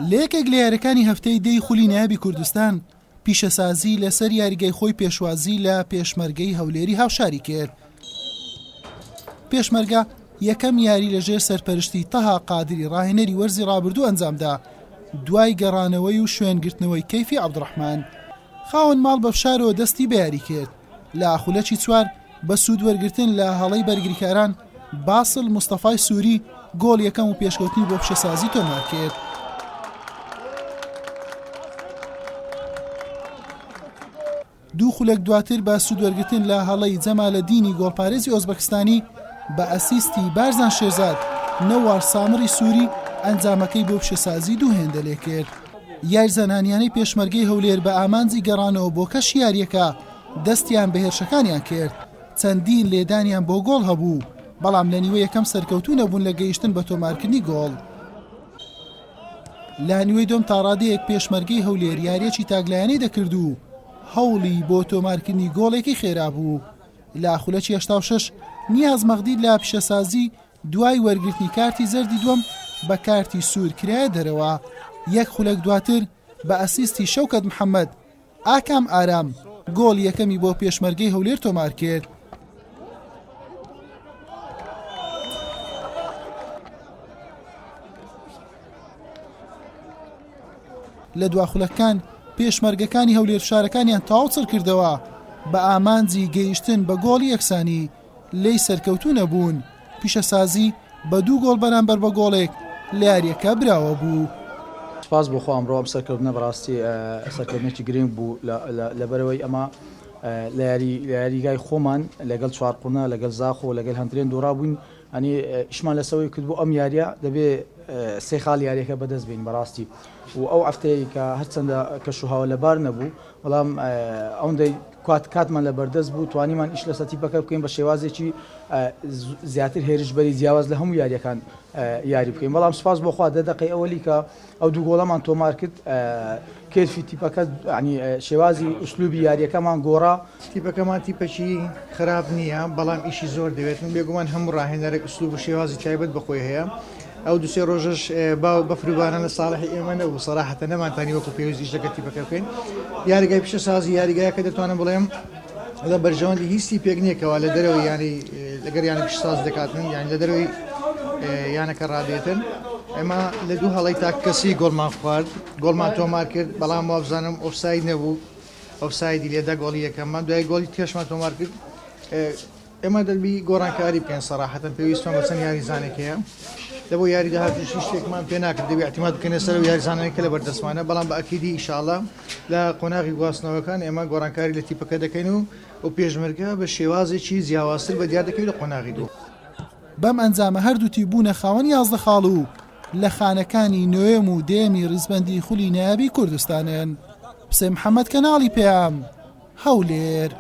لەیەکێک لە یاریەکانی هەفتەی دەی خولی نایابی کوردستان پیشەسازی لەسەر یاریگای خۆی پێشوازی لە پێشمەرگەی هەولێری هاوشاری کرد. پێشمەرگە یەکەم یاری لەژێر سەرپەرشتی تەها قادری ڕاهێنەری وەرزی ڕابردوو ئەنجامدا دوای گەڕانەوەی و شوێنگرتنەوەی کەیفی عەبدوڕەحمان. خاوەن ماڵ بە فشارەوە دەستی بە یاری کرد. لە خولەکی چوار بە سوود وەرگرتن لە هەڵەی بەرگریکاران باسڵ مستەفای سووری گۆڵ یەکەم و پێشکەوتنی بۆ پیشەسازی تۆمار کرد. دوو خولەک دواتر بە سوود وەرگرتن لە هەڵەی جەمالەدینی گۆڵپارێزی ئۆزبەکستانی بە ئەسیستی بارزان شێرزاد نەوار سامری سووری ئەنجامەکەی بۆ پیشەسازی دوو هێندە لێ کرد. یاریزانانیانەی پێشمەرگەی هەولێر بە ئامانجی گەڕانەوە بۆ کەش یاریەکە دەستیان بە هێرشەکانیان کرد. چەندین لێدانیان بۆ گۆڵ هەبوو، بەڵام لە نیوە یەکەم سەرکەوتوو نەبوون لە گەیشتن بە تۆمارکردنی گۆڵ. لە نیوەی دۆم تا ڕادەیەک پێشمەرگەی هەولێر یاریەکی تاگلایانەی دەکرد و هەوڵی بۆ تۆمارکردنی گۆڵێکی خێرا بوو. لە خولەکی 86 نیاز مەغدی لە پیشەسازی دوای وەرگرتنی کارتی زەردی دووەم بە کارتی سوور کرایە دەرەوە. یەک خولەک دواتر بە ئەسیستی شەوکەت محەممەد ئاکام ئارام گۆڵ یەکەمی بۆ پێشمەرگەی هەولێر تۆمار کرد. لە دواخولەکان پێشمەرگەکانی هەولێر فشارەکانیان تەواو کردەوە بە ئامانجی گەیشتن بە گۆڵی یەکسانی لێی سەرکەوتوو نەبوون. پیشەسازی بە دوو گۆڵ بەرامبەر بە گۆڵێک لە یاریەکە براوە بوو. سپاس بۆ خۆم ڕۆم سەرکەوتنە بەڕاستی سەرکەوتنێکی گرنگ بوو لەبەرەوەی ئەمە لە یاریگای خۆمان لەگەڵ چوارقوونە لەگەڵ زاخۆ لەگەڵ هەندێن دۆڕا بووین ئەنی ئیشمان لەسەوەی کرد بۆ ئەم یاریە دەبێ سێ خاڵ یاریەکە بەدەست بین بەڕاستی و ئەو ئەفتەیە کە هەرچەندە کەشوهاوە لەبار نەبوو بەڵام ئەوەندەی کاتمان لە بەردەست بوو توانیمان ئیش لە سەتیپەکە بکەین بە شێوازێکی زیاتر هێرشبەری جیاواز لە هەموو یاریەکان یاری بکەین. بەڵام سپاس بۆ خوا دەدەقەی ئەوەلی کە ئەو دوو گۆڵەمان تۆمار کرد کێرفی تیپەکە ینی شێوازی ئوسلوبی یاریەکەمان گۆڕا. تیپەکەمان تیپەکی خراپ نییە بەڵام ئیشی زۆر دەوێت من بێگومان هەموو ڕاهێنەرێک ئوسلوب و شێوازی تایبەت بەخۆی هەیە. ئەو دوسێ ڕۆژەش باو بەفروبانە لە ساڵحی ئێمە نەبوو سەراحەتە نەمانتانی وەکو پێویستی ئیشەکە تیپەکە بکەین. یاریگای پیشەسازی یاریگایەکە دەتوانم بڵێم لە بەرژەوەندی هیچی پێک نییەکەوە لە دەرەوەی ینی لەگەر یانە پیشەساز دەکاتن یان لە دەرەوەی یانەکە ڕادێتن. ئێمە لە دوو هەڵی تا کەسی گۆڵمان خوارد گۆڵمان تۆمار کرد بەڵام وابزانم ئۆفساید نەبوو ئۆفسایدی لێدا گۆڵی یەکەممان دوای گۆڵی تێشمان تۆمار کرد. ئێمە دەبی گۆڕانکاری بکەین سەراحەتەن پێویستمان بە چەند یاریزانێک هەیە لەبۆ یاری داهاتوو شتێکمان پێ ناکرد دەبێ اعتیماد بکەنە سەر و یاریزانەکە لە بەردەستمانە بەڵام بە ئەکیدی ئینشاءڵڵا لە قۆناغی گواستنەوەکان ئێمە گۆڕانکاری لە تیپەکە دەکەین و پێشمەرگە بە شێوازێکی جیاوازتر بە دیار دەکەین لە قۆناغی دوو. بەم ئەنجامە هەردووتی بوونە خاوەن 11 خاڵ و لە خانەکانی نوێم و دێمی ڕیزبەندی خولی نایابی کوردستانن. حوسێن محەممەد کەناڵی پێام هەولێر.